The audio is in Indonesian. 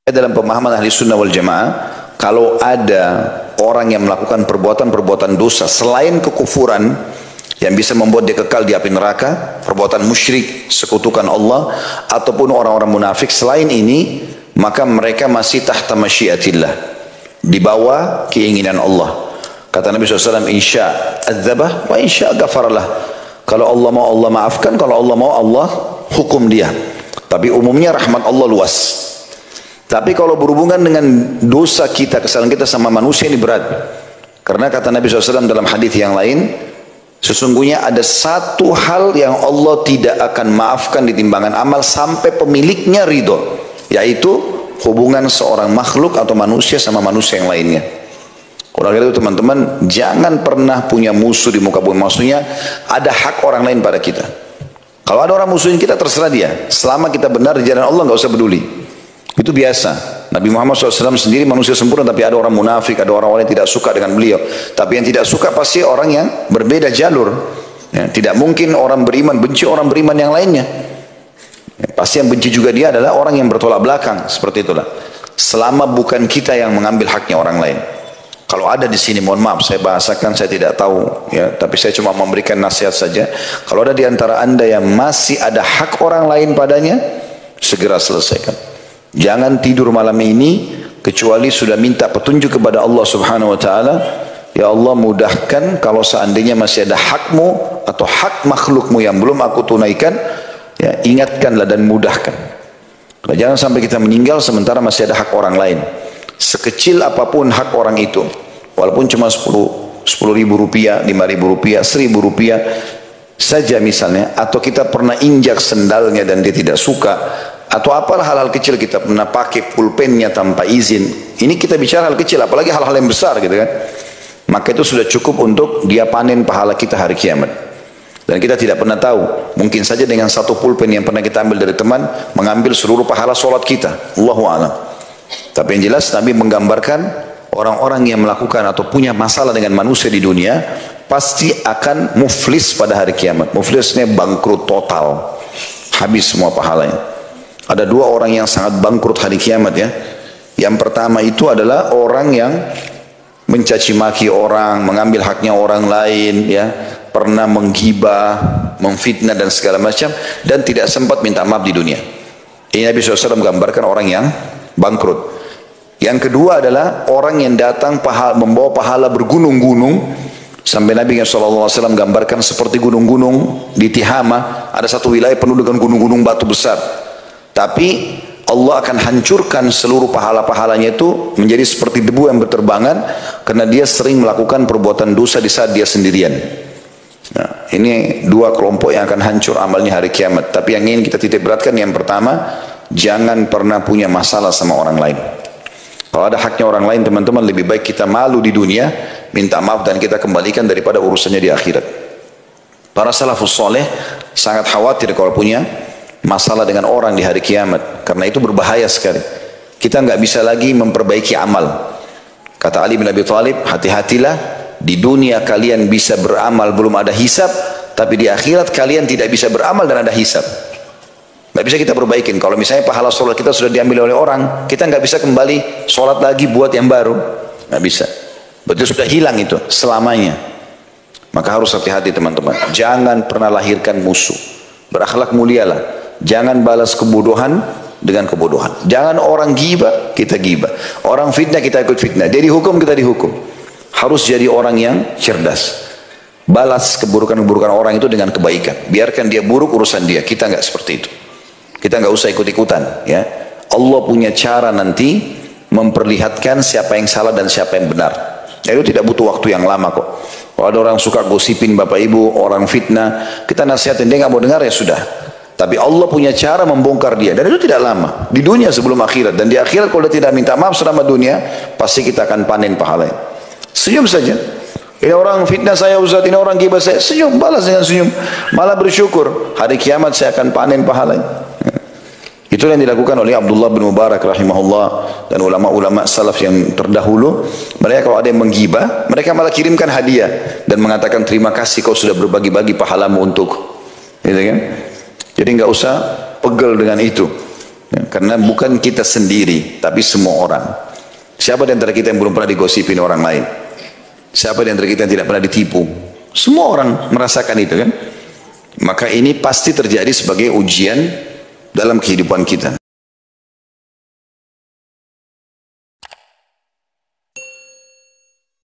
Dalam pemahaman ahli sunnah wal jamaah, kalau ada orang yang melakukan perbuatan-perbuatan dosa selain kekufuran yang bisa membuat dia kekal di api neraka, perbuatan musyrik, sekutukan Allah, ataupun orang-orang munafik selain ini, maka mereka masih tahta masyiatillah, di bawah keinginan Allah. Kata Nabi SAW, insya adzabah wa insya ghafarlah. Kalau Allah mau Allah maafkan, kalau Allah mau Allah hukum dia. Tapi umumnya rahmat Allah luas. Tapi kalau berhubungan dengan dosa kita, kesalahan kita sama manusia, ini berat. Karena kata Nabi SAW dalam hadis yang lain, sesungguhnya ada satu hal yang Allah tidak akan maafkan di timbangan amal sampai pemiliknya ridho, yaitu hubungan seorang makhluk atau manusia sama manusia yang lainnya. Oleh karena itu teman-teman, jangan pernah punya musuh di muka bumi. Maksudnya ada hak orang lain pada kita. Kalau ada orang musuhin kita, terserah dia. Selama kita benar di jalan Allah, nggak usah peduli. Itu biasa. Nabi Muhammad SAW sendiri manusia sempurna, tapi ada orang munafik, ada orang-orang yang tidak suka dengan beliau. Tapi yang tidak suka pasti orang yang berbeda jalur. Ya, tidak mungkin orang beriman benci orang beriman yang lainnya. Ya, pasti yang benci juga dia adalah orang yang bertolak belakang. Seperti itulah. Selama bukan kita yang mengambil haknya orang lain. Kalau ada di sini, mohon maaf, saya bahasakan, saya tidak tahu, ya, tapi saya cuma memberikan nasihat saja. Kalau ada di antara anda yang masih ada hak orang lain padanya, segera selesaikan. Jangan tidur malam ini kecuali sudah minta petunjuk kepada Allah Subhanahu wa taala. Ya Allah, mudahkan kalau seandainya masih ada hakmu atau hak makhlukmu yang belum aku tunaikan, ya ingatkanlah dan mudahkan. Nah, jangan sampai kita meninggal sementara masih ada hak orang lain. Sekecil apapun hak orang itu, walaupun cuma 10 ribu rupiah, 5 ribu rupiah, 1.000 rupiah saja misalnya, atau kita pernah injak sendalnya dan dia tidak suka, atau apalah hal-hal kecil, kita pernah pakai pulpennya tanpa izin. Ini kita bicara hal kecil, apalagi hal-hal yang besar gitu kan. Maka itu sudah cukup untuk dia panen pahala kita hari kiamat. Dan kita tidak pernah tahu, mungkin saja dengan satu pulpen yang pernah kita ambil dari teman, mengambil seluruh pahala sholat kita. Allahu a'lam. Tapi yang jelas Nabi menggambarkan orang-orang yang melakukan atau punya masalah dengan manusia di dunia pasti akan muflis pada hari kiamat. Muflisnya bangkrut total, habis semua pahalanya. Ada dua orang yang sangat bangkrut hari kiamat ya. Yang pertama itu adalah orang yang mencaci maki orang, mengambil haknya orang lain, ya, pernah menggibah, memfitnah dan segala macam, dan tidak sempat minta maaf di dunia. Ini Nabi SAW menggambarkan orang yang bangkrut. Yang kedua adalah orang yang datang membawa pahala bergunung-gunung, sampai Nabi SAW gambarkan seperti gunung-gunung di Tihama. Ada satu wilayah penuh dengan gunung-gunung batu besar, tapi Allah akan hancurkan seluruh pahala-pahalanya itu menjadi seperti debu yang berterbangan, karena dia sering melakukan perbuatan dosa di saat dia sendirian. Nah, ini dua kelompok yang akan hancur amalnya hari kiamat. Tapi yang ingin kita titik beratkan, yang pertama, jangan pernah punya masalah sama orang lain. Kalau ada haknya orang lain, teman-teman, lebih baik kita malu di dunia, minta maaf dan kita kembalikan daripada urusannya di akhirat. Para salafus soleh sangat khawatir kalau punya masalah dengan orang di hari kiamat, karena itu berbahaya sekali. Kita nggak bisa lagi memperbaiki amal. Kata Ali bin Abi Thalib, hati-hatilah, di dunia kalian bisa beramal belum ada hisab, tapi di akhirat kalian tidak bisa beramal dan ada hisab. Nggak bisa kita perbaikin. Kalau misalnya pahala sholat kita sudah diambil oleh orang, kita nggak bisa kembali sholat lagi buat yang baru, nggak bisa. Berarti sudah hilang itu selamanya. Maka harus hati-hati teman-teman. Jangan pernah lahirkan musuh. Berakhlak mulialah. Jangan balas kebodohan dengan kebodohan. Jangan orang gibah, kita gibah. Orang fitnah, kita ikut fitnah. Dia dihukum, kita dihukum. Harus jadi orang yang cerdas. Balas keburukan-keburukan orang itu dengan kebaikan. Biarkan dia buruk, urusan dia. Kita nggak seperti itu. Kita nggak usah ikut-ikutan. Ya. Allah punya cara nanti memperlihatkan siapa yang salah dan siapa yang benar. Ya, itu tidak butuh waktu yang lama kok. Kalau ada orang suka gosipin bapak ibu, orang fitnah, kita nasihatin, dia nggak mau dengar, ya sudah. Tapi Allah punya cara membongkar dia, dan itu tidak lama, di dunia sebelum akhirat. Dan di akhirat kalau dia tidak minta maaf selama dunia, pasti kita akan panen pahalanya. Senyum saja. Ini orang fitnah saya Ustaz, ini orang gibah saya, senyum, balas dengan senyum, malah bersyukur, hari kiamat saya akan panen pahalanya. Itu yang dilakukan oleh Abdullah bin Mubarak rahimahullah dan ulama-ulama salaf yang terdahulu. Mereka kalau ada yang menggibah, mereka malah kirimkan hadiah dan mengatakan terima kasih kau sudah berbagi-bagi pahalamu untuk, gitu kan? Jadi nggak usah pegel dengan itu. Ya, karena bukan kita sendiri, tapi semua orang. Siapa di antara kita yang belum pernah digosipin orang lain? Siapa di antara kita yang tidak pernah ditipu? Semua orang merasakan itu kan? Maka ini pasti terjadi sebagai ujian dalam kehidupan kita.